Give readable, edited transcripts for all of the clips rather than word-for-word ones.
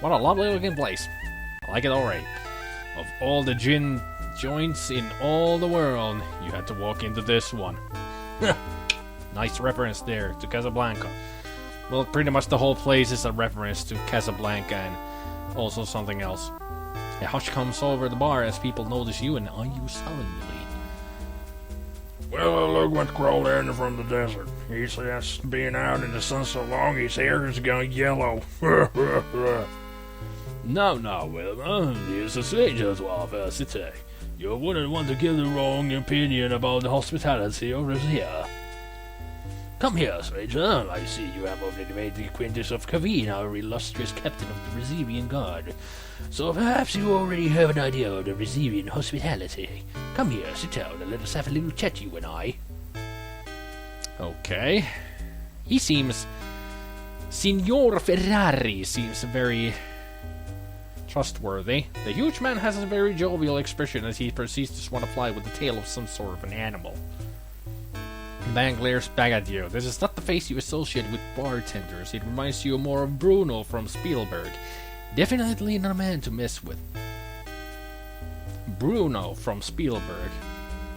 What a lovely looking place. I like it already. Of all the gin joints in all the world, you had to walk into this one. Nice reference there to Casablanca. Well, pretty much the whole place is a reference to Casablanca and also something else. A hush comes over the bar as people notice you and eye you sullenly. Well, look what crawled in from the desert. He says being out in the sun so long his hair is going yellow. Now, Wilma, here's a stranger to our first city. You wouldn't want to give the wrong opinion about the hospitality of Raseir. Come here, stranger. I see you have already made the acquaintance of Kaveen, our illustrious captain of the Raseirian Guard. So perhaps you already have an idea of the Raseirian hospitality. Come here, sit down, and let us have a little chat, you and I. Okay. He seems... Signor Ferrari seems very... trustworthy. The huge man has a very jovial expression as he proceeds to swat a fly with the tail of some sort of an animal. The man glares back at you. This is not the face you associate with bartenders. It reminds you more of Bruno from Spielberg. Definitely not a man to mess with. Bruno from Spielberg.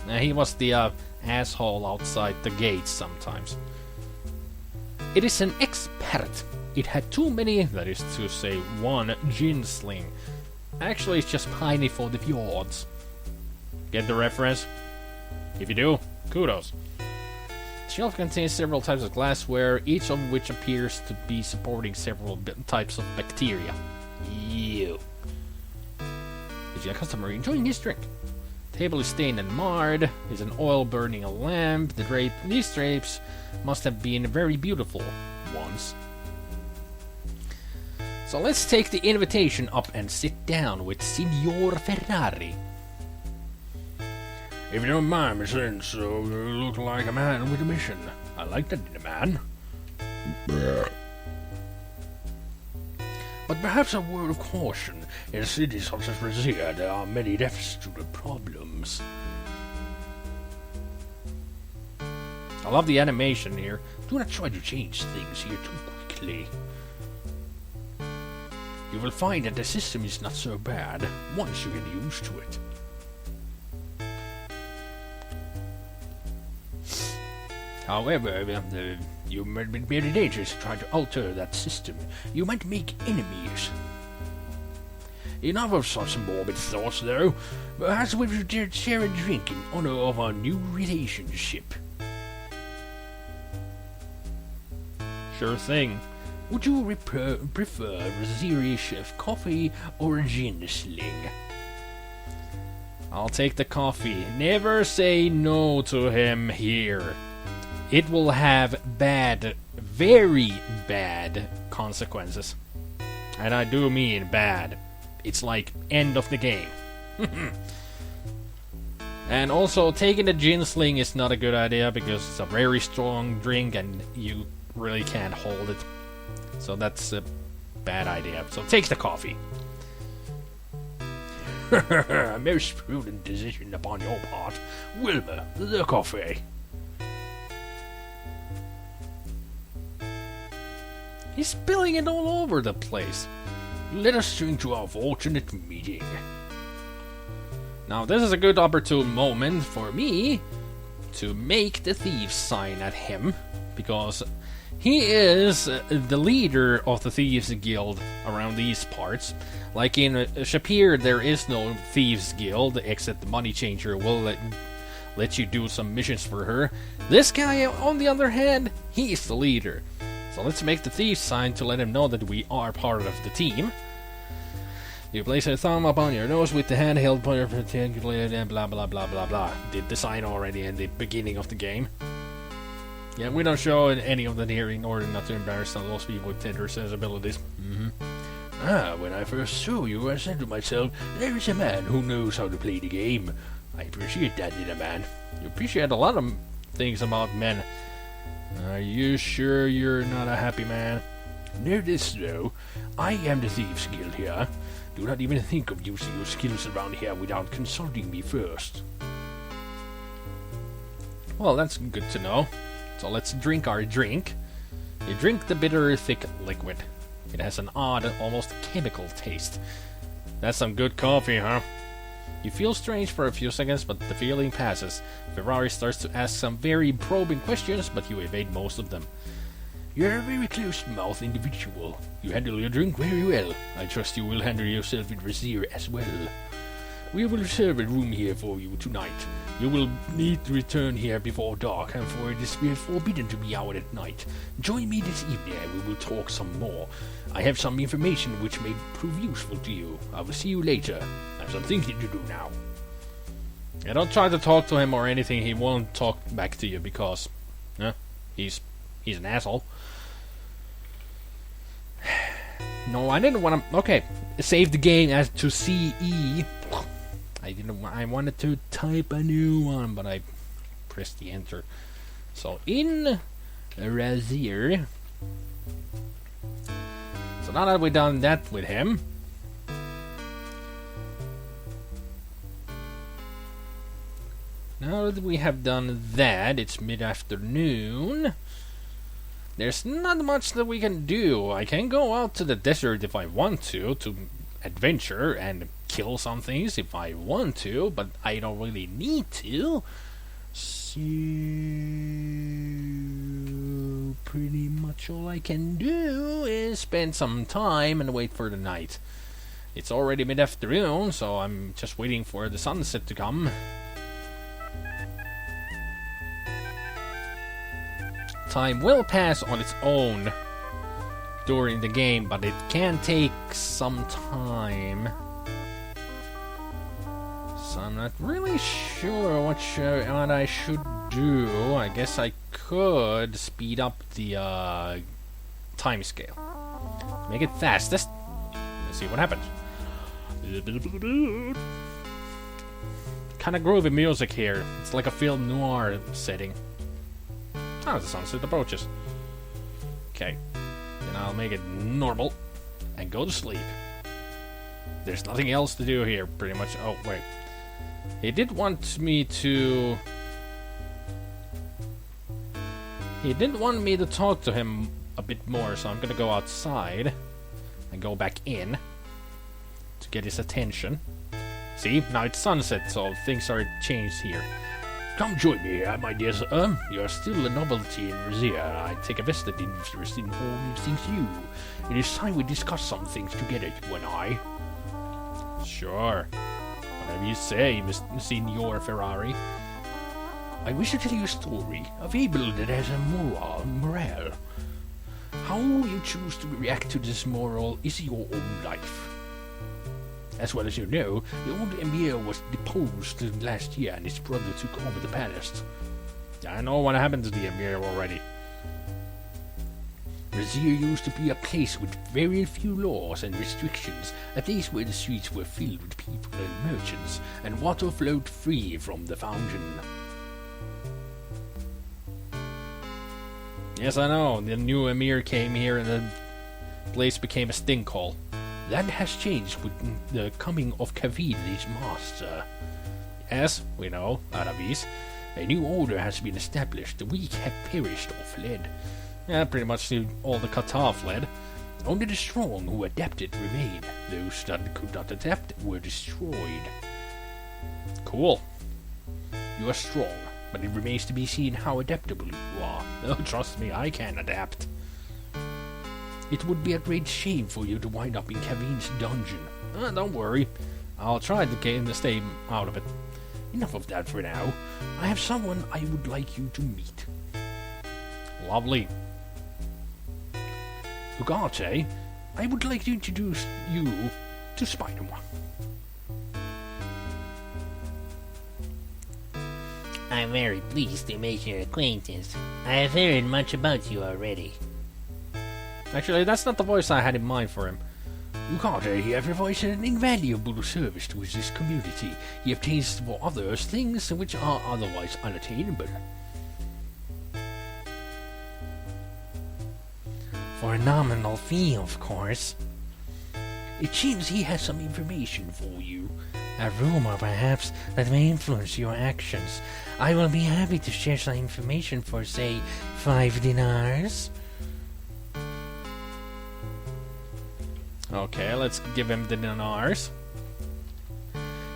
He was the asshole outside the gates sometimes. It is an expert. It had too many, that is to say, one gin sling. Actually, it's just piney for the fjords. Get the reference? If you do, kudos. The shelf contains several types of glassware, each of which appears to be supporting several types of bacteria. Ew. You see a customer enjoying his drink. The table is stained and marred. There's an oil burning a lamp. These drapes must have been very beautiful once. So let's take the invitation up and sit down with Signor Ferrari. If you don't mind me saying so, you look like a man with a mission. I like that in a man. But perhaps a word of caution. In a city such as Raseir, there are many destitute problems. I love the animation here. Do not try to change things here too quickly. You will find that the system is not so bad once you get used to it. However, you might be very dangerous to try to alter that system. You might make enemies. Enough of such morbid thoughts, though. Perhaps we should share a drink in honor of our new relationship. Sure thing. Would you prefer Raseir chef coffee or a gin sling? I'll take the coffee. Never say no to him here. It will have bad, very bad consequences. And I do mean bad. It's like end of the game. And also, taking the gin sling is not a good idea because it's a very strong drink and you really can't hold it. So that's a bad idea. So take the coffee. A most prudent decision upon your part. Wilma, the coffee. He's spilling it all over the place. Let us drink to our fortunate meeting. Now this is a good opportune moment for me to make the thieves sign at him, because he is the leader of the Thieves Guild around these parts. Like in Shapir, there is no Thieves Guild, except the Money Changer will let you do some missions for her. This guy, on the other hand, he's the leader. So let's make the thieves sign to let him know that we are part of the team. You place a thumb up on your nose with the handheld pointer, and blah blah blah blah blah. Did the sign already in the beginning of the game. Yeah, we don't show any of that here in order not to embarrass those people with tender sensibilities. When I first saw you, I said to myself, there is a man who knows how to play the game. I appreciate that in a man. You appreciate a lot of things about men. Are you sure you're not a happy man? Know this, though. I am the Thieves Guild here. Do not even think of using your skills around here without consulting me first. Well, that's good to know. So let's drink our drink. You drink the bitter, thick liquid. It has an odd, almost chemical taste. That's some good coffee, huh? You feel strange for a few seconds, but the feeling passes. Ferrari starts to ask some very probing questions, but you evade most of them. You're a very close-mouthed individual. You handle your drink very well. I trust you will handle yourself with Raseir as well. We will reserve a room here for you tonight. You will need to return here before dark, and for it is forbidden to be out at night. Join me this evening and we will talk some more. I have some information which may prove useful to you. I will see you later. I have some thinking to do now. Yeah, don't try to talk to him or anything. He won't talk back to you because he's an asshole. No, I didn't want to... Okay, save the game as to CE. I wanted to type a new one, but I pressed the enter. So in Raseir. So now that we've done that with him, now that we have done that, it's mid-afternoon. There's not much that we can do. I can go out to the desert if I want to adventure and kill some things if I want to, but I don't really need to. So pretty much all I can do is spend some time and wait for the night. It's already mid-afternoon, so I'm just waiting for the sunset to come. Time will pass on its own during the game, but it can take some time. So I'm not really sure what I should do. I guess I could speed up the time scale. Make it fastest. Let's see what happens. Kind of groovy music here. It's like a film noir setting. Oh, the sunset approaches. Okay. Then I'll make it normal and go to sleep. There's nothing else to do here, pretty much. Oh, wait. He did want me to... He did want me to talk to him a bit more, so I'm gonna go outside and go back in to get his attention. See? Now it's sunset, so things are changed here. Come join me, my dear sir. You're still a novelty in Raseir. I take a vested interest in all things you. It is time we discuss some things together, you and I. Sure. Whatever you say, Signor Ferrari. I wish to tell you a story, a fable that has a morale. How you choose to react to this moral is your own life. As well as you know, the old emir was deposed last year and his brother took over the palace. I know what happened to the emir already. Raseir used to be a place with very few laws and restrictions, a place where the streets were filled with people and merchants, and water flowed free from the fountain. Yes, I know. The new emir came here and the place became a stinkhole. That has changed with the coming of Kavin, his master. As we know, Arabis, a new order has been established. The weak have perished or fled. Yeah, pretty much all the Qatar fled. Only the strong who adapted remained. Those that could not adapt were destroyed. Cool. You are strong, but it remains to be seen how adaptable you are. Oh, trust me, I can adapt. It would be a great shame for you to wind up in Kavin's dungeon. Don't worry. I'll try to stay out of it. Enough of that for now. I have someone I would like you to meet. Lovely. Ugarte, I would like to introduce you to SpiderMwa. I'm very pleased to make your acquaintance. I have heard much about you already. Actually, that's not the voice I had in mind for him. Ugarte, he has provided an invaluable service to this community. He obtains for others things which are otherwise unattainable. For a nominal fee, of course. It seems he has some information for you. A rumor, perhaps, that may influence your actions. I will be happy to share some information for, say, 5 dinars. Okay, let's give him the dinars.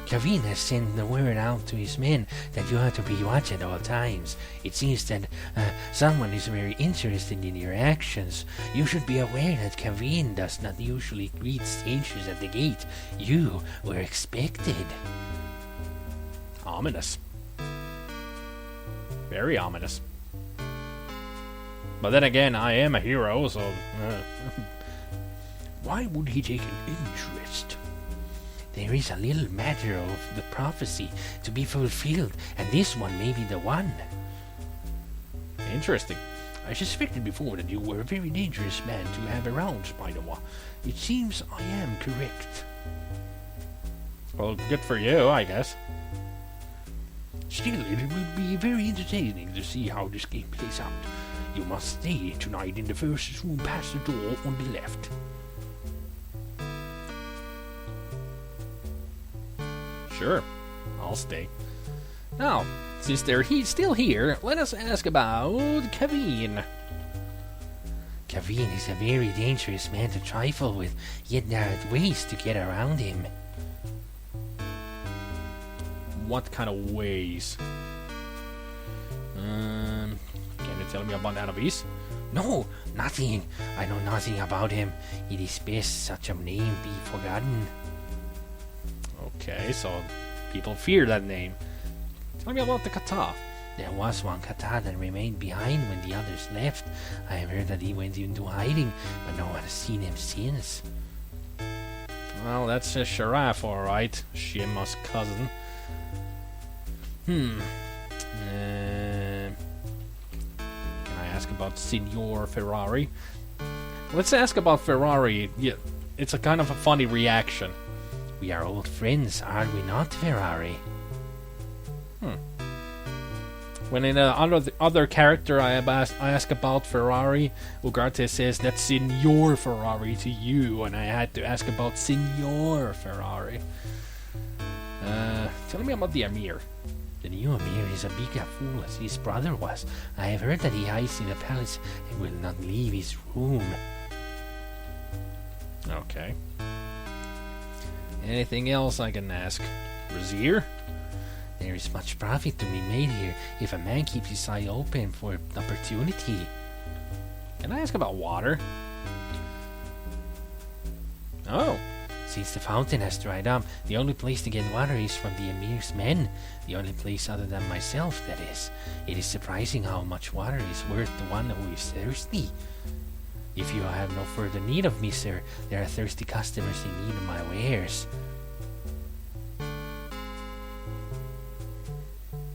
Kavin has sent the word out to his men that you have to be watched at all times. It seems that someone is very interested in your actions. You should be aware that Kavin does not usually greet strangers at the gate. You were expected. Ominous. Very ominous. But then again, I am a hero, so... Why would he take an interest? There is a little matter of the prophecy to be fulfilled, and this one may be the one. Interesting. I suspected before that you were a very dangerous man to have around, SpiderMwa. It seems I am correct. Well, good for you, I guess. Still, it will be very entertaining to see how this game plays out. You must stay tonight in the first room past the door on the left. Sure, I'll stay. Now, since they're still here, let us ask about Kavin. Kavin is a very dangerous man to trifle with, yet there are ways to get around him. What kind of ways? Can you tell me about Annalise? No, nothing. I know nothing about him. It is best such a name be forgotten. Okay, so people fear that name. Tell me about the kata. There was one kata that remained behind when the others left. I have heard that he went into hiding, but no one has seen him since. Well, that's a Sharaf, alright. Shima's cousin. Can I ask about Signor Ferrari? Let's ask about Ferrari. Yeah, it's a kind of a funny reaction. We are old friends, are we not, Ferrari? When in other character I ask about Ferrari, Ugarte says that's Signor Ferrari to you, and I had to ask about Signor Ferrari. Tell me about the Emir. The new Emir is a big fool as his brother was. I have heard that he hides in the palace and will not leave his room. Okay. Anything else I can ask? Raseir? There is much profit to be made here if a man keeps his eye open for opportunity. Can I ask about water? Oh. Since the fountain has dried up, the only place to get water is from the Emir's men. The only place other than myself, that is. It is surprising how much water is worth the one who is thirsty. If you have no further need of me, sir, there are thirsty customers in need of my wares.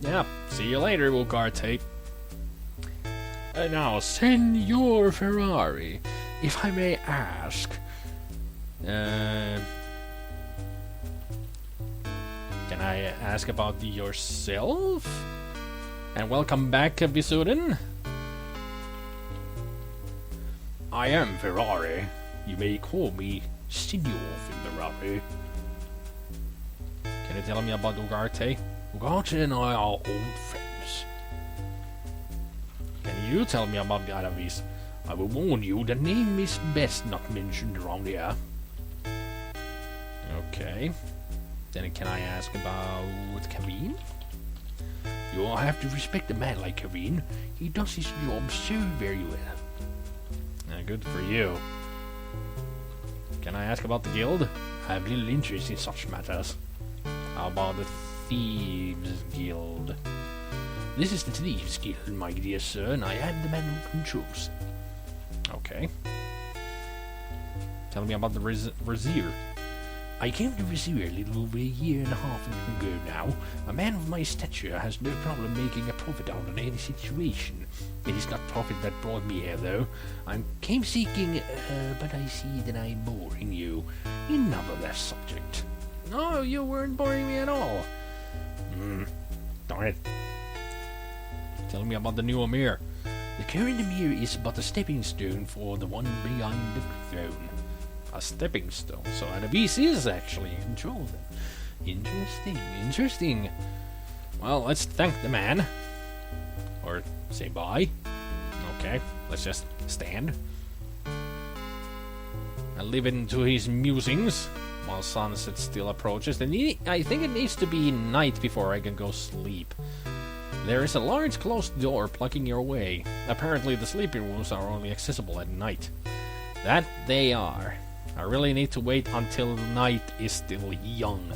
Yeah, see you later, Ugarte. Now, Signor Ferrari, if I may ask, Can I ask about yourself? And welcome back, Bisurin. I am Ferrari. You may call me Signor Ferrari. Can you tell me about Ugarte? Ugarte and I are old friends. Can you tell me about Gadavis? I will warn you, the name is best not mentioned around here. Okay. Then can I ask about Kavin? You'll have to respect a man like Kavin. He does his job so very well. Good for you. Can I ask about the guild? I have little interest in such matters. How about the Thieves Guild? This is the Thieves Guild, my dear sir, and I am the man who controls. Okay. Tell me about the Raseir. I came to Raseir a little over a year and a half ago now. A man of my stature has no problem making a profit out of any situation. It is not profit that brought me here, though. I came seeking, but I see that I'm boring you. Enough of that subject. No, you weren't boring me at all. Darn it. Tell me about the new Emir. The current Emir is but a stepping stone for the one behind the throne. A stepping stone, so Annabise is actually in control then. Interesting. Well, let's thank the man. Or say bye. Okay, let's just stand. and leave it to his musings while sunset still approaches. I think it needs to be night before I can go sleep. There is a large closed door blocking your way. Apparently the sleeping rooms are only accessible at night. That they are. I really need to wait until night is still young.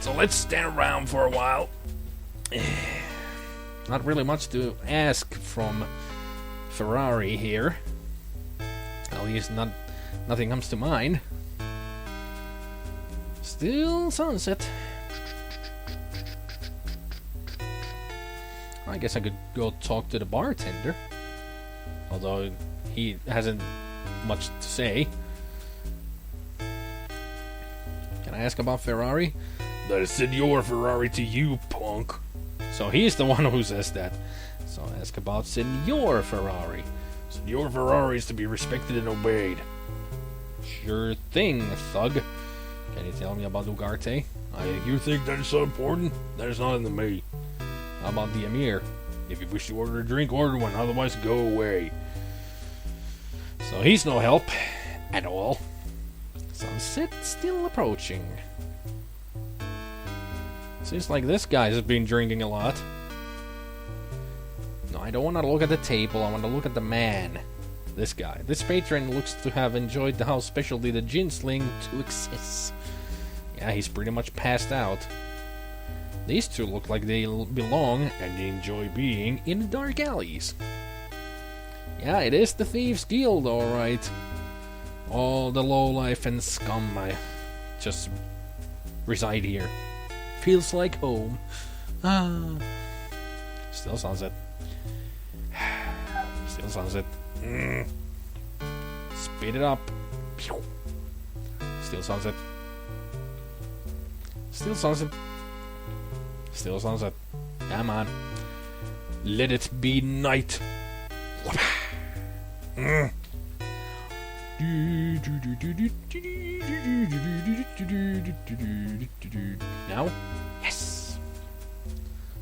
So let's stand around for a while. Not really much to ask from Ferrari here. At least nothing comes to mind. Still sunset. I guess I could go talk to the bartender. Although he hasn't much to say. Can I ask about Ferrari? That is Signor Ferrari to you, punk. So he's the one who says that. So ask about Signor Ferrari. Signor Ferrari is to be respected and obeyed. Sure thing, thug. Can you tell me about Ugarte? You think that is so important? That is nothing to me. How about the Emir? If you wish to order a drink, order one. Otherwise, go away. So he's no help at all. Sunset still approaching. Seems like this guy has been drinking a lot. No, I don't want to look at the table. I want to look at the man. This guy. This patron looks to have enjoyed the house specialty, the gin sling, to excess. Yeah, he's pretty much passed out. These two look like they belong and enjoy being in the dark alleys. Yeah, it is the Thieves' Guild, alright. All the lowlife and scum I just reside here. Feels like home. Still sunset. Still sunset. Speed it up. Still sunset. Still sunset. Still sunset. Come on. Let it be night. Now? Yes!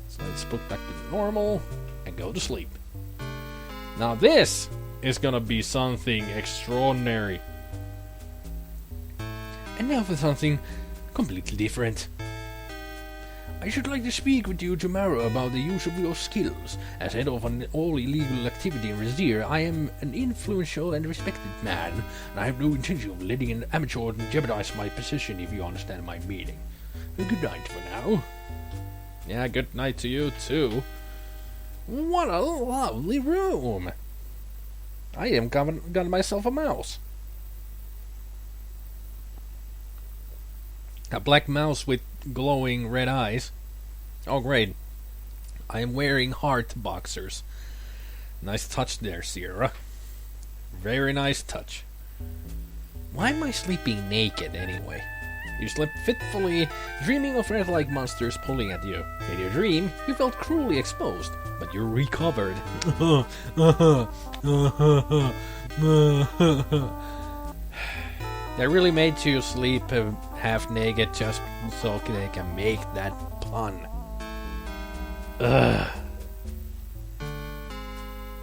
So let's put back to normal and go to sleep. Now this is gonna be something extraordinary. And now for something completely different. I should like to speak with you tomorrow about the use of your skills. As head of an all illegal activity in Raseir, I am an influential and respected man, and I have no intention of letting an amateur jeopardize my position, if you understand my meaning. Good night for now. Yeah, good night to you too. What a lovely room! I am got myself a mouse. A black mouse with glowing red eyes. Oh great. I am wearing heart boxers. Nice touch there, Sierra. Very nice touch. Why am I sleeping naked anyway? You slept fitfully, dreaming of red-like monsters pulling at you. In your dream, you felt cruelly exposed, but you recovered. They really made you sleep half naked just so they can make that pun. Ugh.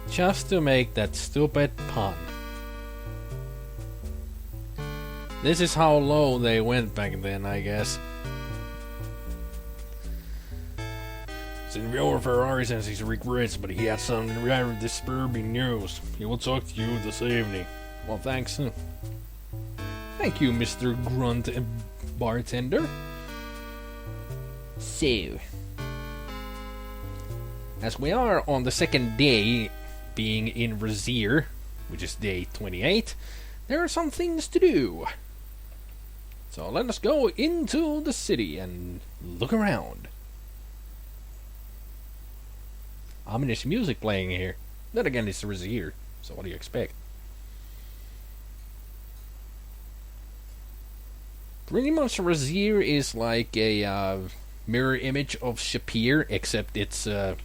Just to make that stupid pun. This is how low they went back then, I guess. Signor Ferrari says he regrets, but he has some rather disturbing news. He will talk to you this evening. Well, thanks. Thank you, Mr. Grunt Bartender. So, as we are on the second day being in Raseir, which is day 28, there are some things to do. So let us go into the city and look around. Ominous music playing here. Then again, it's Raseir, so what do you expect? Pretty much Raseir is like a mirror image of Shapir, except it's, right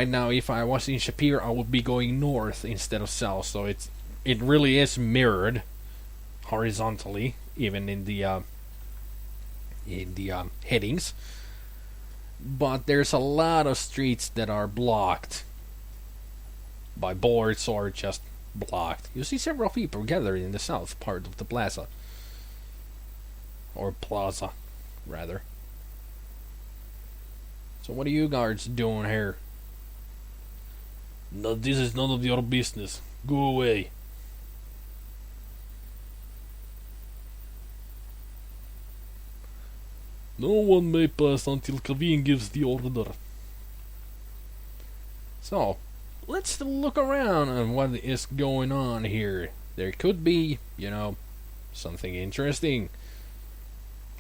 now if I was in Shapir I would be going north instead of south, so it really is mirrored horizontally, even in the headings. But there's a lot of streets that are blocked by boards or just blocked. You see several people gathered in the south part of the plaza. Or plaza, rather. So what are you guards doing here? No, this is none of your business. Go away. No one may pass until Kaveen gives the order. So, let's look around on what is going on here. There could be, something interesting.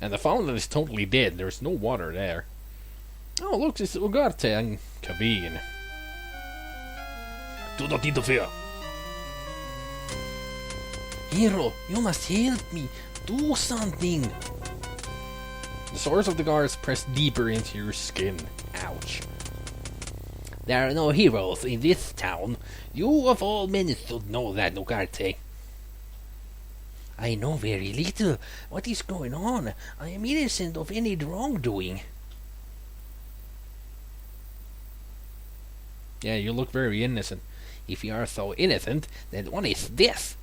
And the fountain is totally dead. There's no water there. Oh, look, it's Ugarte and Kaveen. Do not interfere. Hero, you must help me. Do something. The swords of the guards press deeper into your skin. Ouch. There are no heroes in this town. You of all men should know that, Ugarte. I know very little. What is going on? I am innocent of any wrongdoing. Yeah, you look very innocent. If you are so innocent, then what is this?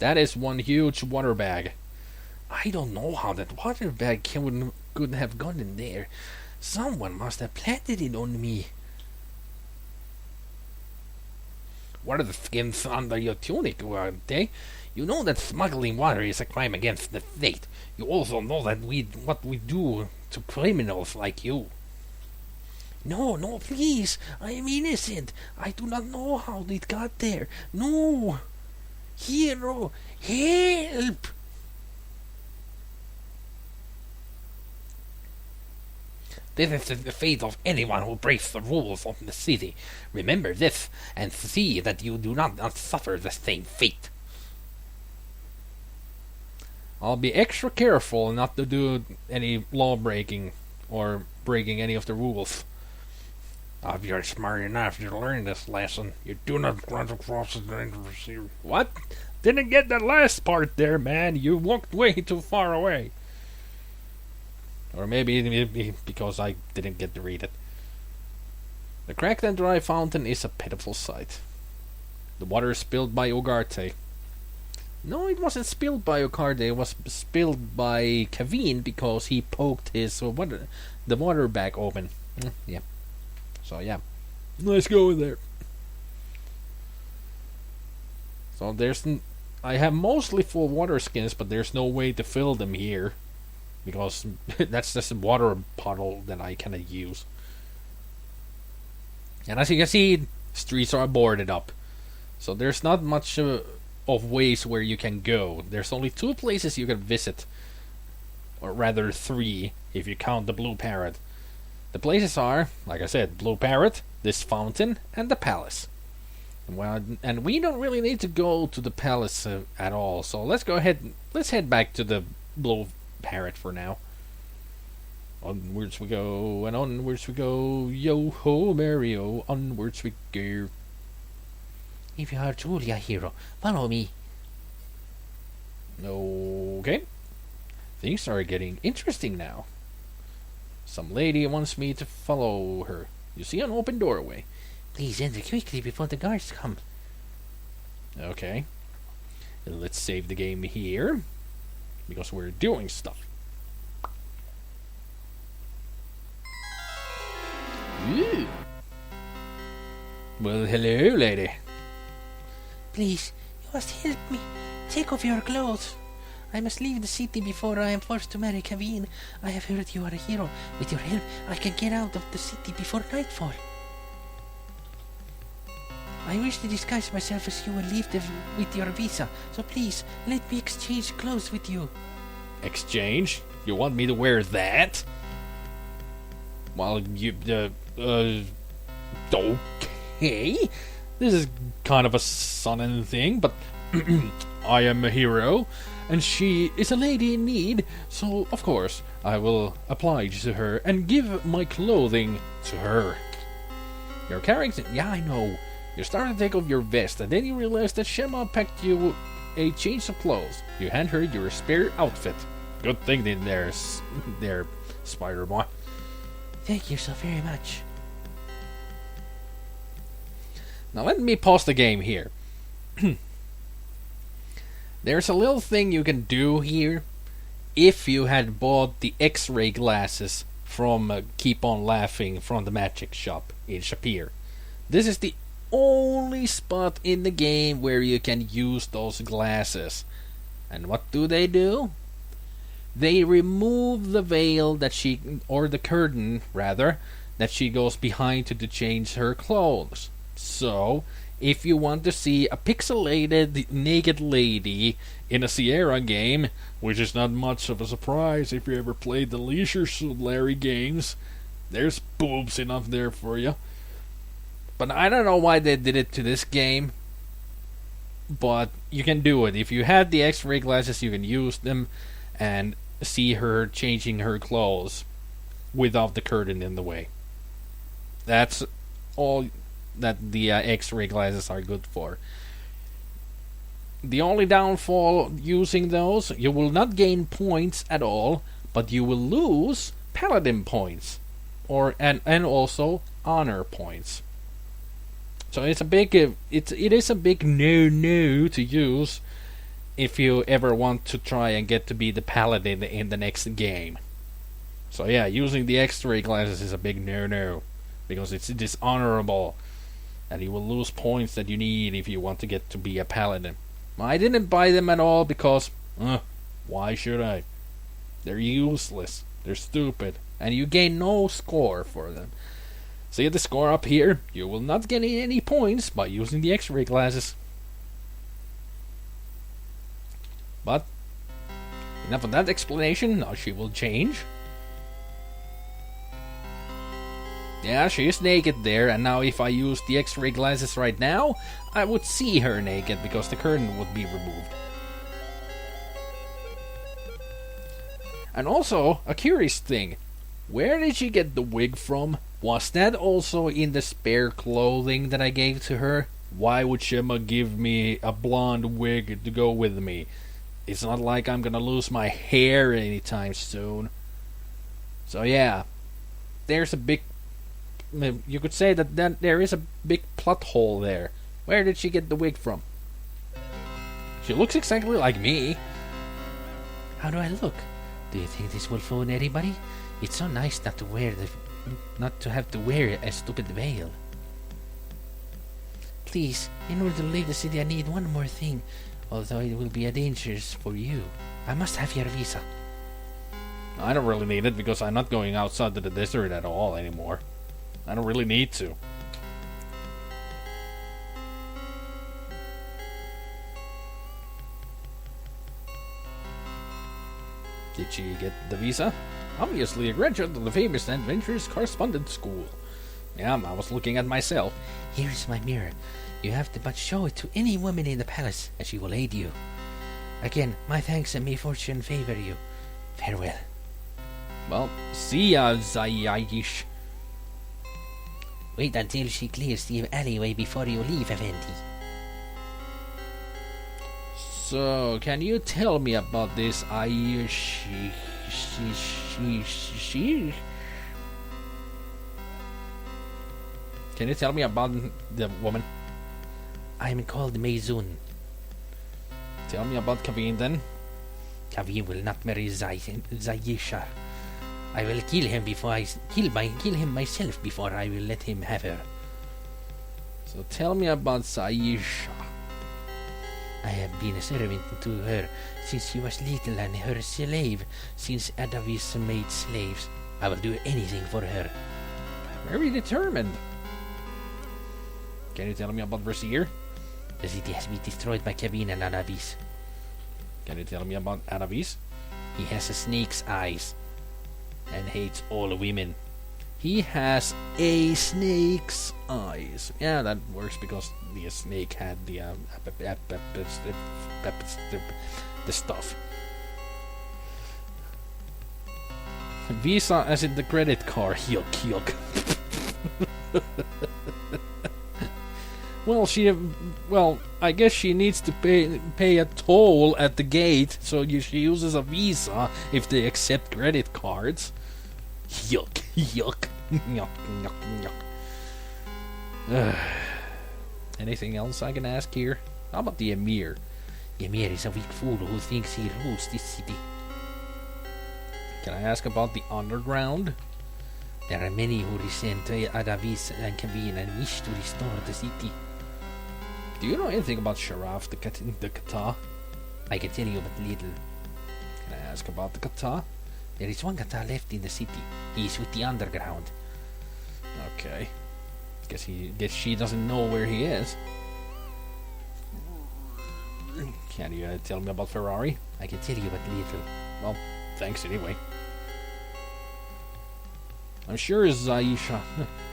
That is one huge water bag. I don't know how that water bag could have gotten in there. Someone must have planted it on me. What are the skins under your tunic, Ugarte? You know that smuggling water is a crime against the state. You also know that what we do to criminals like you. No, please. I am innocent. I do not know how it got there. No. Hero, help! This is the fate of anyone who breaks the rules of the city. Remember this, and see that you do not suffer the same fate. I'll be extra careful not to do any law breaking or breaking any of the rules. If you're smart enough to learn this lesson, you do not run across the Raseir. What? Didn't get the last part there, man. You walked way too far away. Or maybe because I didn't get to read it. The cracked and dry fountain is a pitiful sight. The water is spilled by Ugarte. No, it wasn't spilled by Ugarte. It was spilled by Kaveen because he poked his the water bag open. Yeah. So yeah. Nice going there. So I have mostly full water skins, but there's no way to fill them here. Because that's just a water bottle that I cannot use. And as you can see, streets are boarded up. So there's not much of ways where you can go. There's only 2 places you can visit. Or rather 3, if you count the Blue Parrot. The places are, like I said, Blue Parrot, this fountain, and the palace. And we don't really need to go to the palace at all. So let's head back to the Blue Parrot for now. Onwards we go, and onwards we go. Yo ho, Mario, onwards we go. If you are truly a hero, follow me. Okay. Things are getting interesting now. Some lady wants me to follow her. You see an open doorway. Please enter quickly before the guards come. Okay. Let's save the game here. Because we're doing stuff. Ooh. Well, hello, lady. Please, you must help me. Take off your clothes. I must leave the city before I am forced to marry Kaveen. I have heard you are a hero. With your help, I can get out of the city before nightfall. I wish to disguise myself as you and leave with your visa. So please, let me exchange clothes with you. Exchange? You want me to wear that? Well, okay. This is kind of a sudden thing, but I am a hero, and she is a lady in need, so of course I will oblige to her and give my clothing to her. Your character, yeah, I know. You start to take off your vest, and then you realize that Shema packed you a change of clothes. You hand her your spare outfit. Good thinking there, SpiderMwa. Thank you so very much. Now let me pause the game here. There's a little thing you can do here. If you had bought the X-ray glasses from Keep On Laughing from the magic shop in Shapir, this is the only spot in the game where you can use those glasses. And what do? They remove the veil that she, or the curtain rather, that she goes behind to change her clothes. So, if you want to see a pixelated naked lady in a Sierra game, which is not much of a surprise if you ever played the Leisure Suit Larry games, there's boobs enough there for you. But I don't know why they did it to this game. But you can do it. If you have the X-ray glasses, you can use them and see her changing her clothes without the curtain in the way. That's all that the X-ray glasses are good for. The only downfall using those, you will not gain points at all, but you will lose paladin points, and also honor points. So it's a big, it is a big no to use if you ever want to try and get to be the paladin in the next game. So yeah, using the X-ray glasses is a big no because it's dishonorable, and you will lose points that you need if you want to get to be a paladin. I didn't buy them at all because, why should I? They're useless, they're stupid, and you gain no score for them. See the score up here? You will not get any points by using the X-ray glasses. But enough of that explanation. Now she will change. Yeah, she is naked there, and now if I use the X-ray glasses right now, I would see her naked because the curtain would be removed. And also, a curious thing. Where did she get the wig from? Was that also in the spare clothing that I gave to her? Why would Shema give me a blonde wig to go with me? It's not like I'm gonna lose my hair anytime soon. So yeah, there's a big... You could say that there is a big plot hole there. Where did she get the wig from? She looks exactly like me. How do I look? Do you think this will fool anybody? It's so nice not to have to wear a stupid veil. Please, in order to leave the city I need one more thing, although it will be a danger for you. I must have your visa. I don't really need it because I'm not going outside to the desert at all anymore. I don't really need to. Did she get the visa? Obviously a graduate of the famous Adventurous Correspondence School. Yeah, I was looking at myself. Here is my mirror. You have to but show it to any woman in the palace, and she will aid you. Again, my thanks, and may fortune favor you. Farewell. Well, see ya, Zayish. Wait until she clears the alleyway before you leave, Effendi. So, can you tell me about this Can you tell me about the woman? I am called Meizun. Tell me about Kavin then. Kavin will not marry Zayisha. I will kill him before I kill him myself before I will let him have her. So tell me about Zayisha. I have been a servant to her since she was little and her slave since Adavis made slaves. I will do anything for her. Very determined. Can you tell me about Raseir? The city has been destroyed by Kavin and Adavis. Can you tell me about Adavis? He has a snake's eyes and hates all women. He has a snake's eyes. Yeah, that works because the snake had the stuff. Visa as in the credit card. Yuck. Well, I guess she needs to pay a toll at the gate, so she uses a Visa if they accept credit cards. Yuck. Yuck. Anything else I can ask here? How about the Emir? The Emir is a weak fool who thinks he rules this city. Can I ask about the underground? There are many who resent Adavis and Kavin and wish to restore the city. Do you know anything about Sharaf the Kata? I can tell you but little. Can I ask about the Kata? There is one Kata left in the city. He is with the underground. Okay. Guess she doesn't know where he is. Can you tell me about Ferrari? I can tell you but little. Well, thanks anyway. I'm sure Zaisha.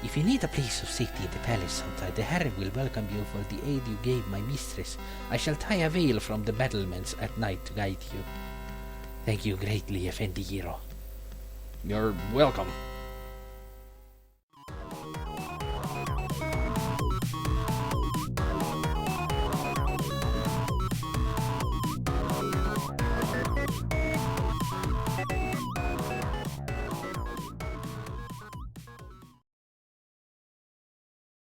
If you need a place of safety in the palace sometime, the harem will welcome you for the aid you gave my mistress. I shall tie a veil from the battlements at night to guide you. Thank you greatly, Effendi Hero. You're welcome.